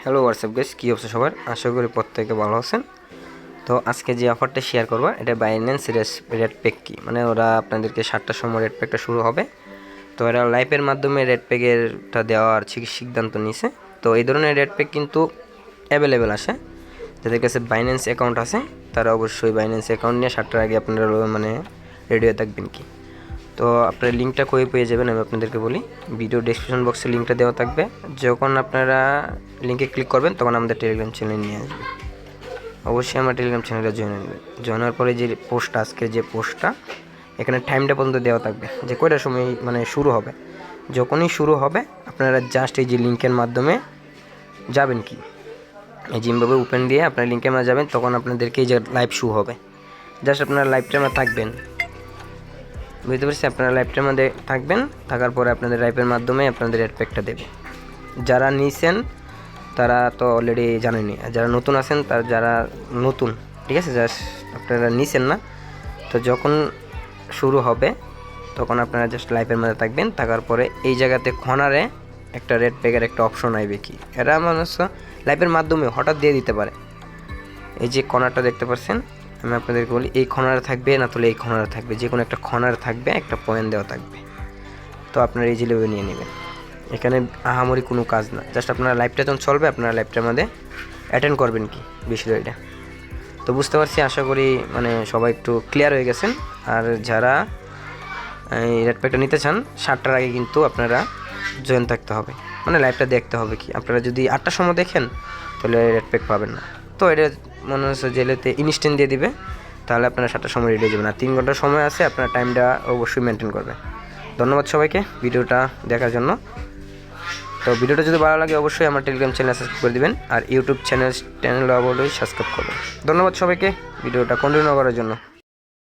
Hello WhatsApp guys, কী অবস্থা সবার? আশা করি প্রত্যেকে ভালো আছেন। তো আজকে যে অফারটা শেয়ার করবো এটা বাইন্যান্স রেড প্যাক কি মানে ওরা আপনাদেরকে 7টার সময় রেড প্যাকটা শুরু হবে। তো এরা লাইভের মাধ্যমে রেড প্যাকেরটা দেওয়ার সিদ্ধান্ত নিয়েছে। তো এই ধরনের রেড প্যাক কিন্তু অ্যাভেলেবেল আসে। যাদের কাছে বাইন্যান্স অ্যাকাউন্ট আছে তারা অবশ্যই বাইন্যান্স অ্যাকাউন্ট নিয়ে 7টার আগে আপনারা মানে রেডি হয়ে থাকবেন কি। তো আপনার লিঙ্কটা কই পেয়ে যাবেন আমি আপনাদেরকে বলি। ভিডিও ডেসক্রিপশন বক্সে লিঙ্কটা দেওয়া থাকবে। যখন আপনারা লিঙ্কে ক্লিক করবেন তখন আমাদের টেলিগ্রাম চ্যানেল নিয়ে আসবে। অবশ্যই আমার টেলিগ্রাম চ্যানেলে জয়েন নেবেন। জয়েন হওয়ার পরে যে পোস্টটা আজকের যে পোস্টটা এখানে টাইমটা পর্যন্ত দেওয়া থাকবে যে কয়টার সময় মানে শুরু হবে। যখনই শুরু হবে আপনারা জাস্ট এই যে লিঙ্কের মাধ্যমে যাবেন কি এই জিম্বাবুয়ে ওপেন দিয়ে আপনার লিঙ্কের মাধ্যমে যাবেন, তখন আপনাদেরকে এই যে লাইভ শু হবে। জাস্ট আপনারা লাইভ টাইমে থাকবেন, বুঝতে পারছি। আপনারা লাইভটার মধ্যে থাকবেন, থাকার পরে আপনাদের লাইভের মাধ্যমে আপনাদের রেড প্যাকটা দেবে। যারা নিয়েছেন তারা তো অলরেডি জানেনই, আর যারা নতুন আছেন যারা নতুন, ঠিক আছে, জাস্ট আপনারা নিয়েছেন না। তো যখন শুরু হবে তখন আপনারা জাস্ট লাইভের মধ্যে থাকবেন, থাকার পরে এই জায়গাতে কর্নারে একটা রেড প্যাকের একটা অপশন আইবে কি, এরা মানুষ লাইভের মাধ্যমে হঠাৎ দিয়ে দিতে পারে। এই যে কর্নারটা দেখতে পাচ্ছেন, আমি আপনাদেরকে বলি এই খনারে থাকবে না তাহলে এই খনারে থাকবে, যে কোনো একটা খনারে থাকবে, একটা পয়েন্ট দেওয়া থাকবে। তো আপনারা এই জিলেবে নিয়ে নেবেন, এখানে আহামরি কোনো কাজ না। জাস্ট আপনারা লাইভটা যখন চলবে আপনারা লাইভটার মধ্যে অ্যাটেন্ড করবেন কি বিষয়টা। তো বুঝতে পারছি, আশা করি মানে সবাই একটু ক্লিয়ার হয়ে গেছেন। আর যারা এই রেড প্যাকটা নিতে চান 7টার আগে কিন্তু আপনারা জয়েন থাকতে হবে, মানে লাইভটা দেখতে হবে কি। আপনারা যদি 8টার সময় দেখেন তাহলে রেড প্যাক পাবেন না। তো এটা মনে হচ্ছে জেলেতে ইনস্ট্যান্ট দিয়ে দিবে, তাহলে আপনারা 7টার সময় রেডি হয়ে যাবেন। আর 3 ঘন্টার সময় আছে, আপনার টাইমটা অবশ্যই মেনটেন করবে। ধন্যবাদ সবাইকে ভিডিওটা দেখার জন্য। তো ভিডিওটা যদি ভালো লাগে অবশ্যই আমার টেলিগ্রাম চ্যানেল সাবস্ক্রাইব করে দিবেন, আর ইউটিউব চ্যানেল অবশ্যই সাবস্ক্রাইব করবেন। ধন্যবাদ সবাইকে ভিডিওটা কন্টিনিউ করার জন্য।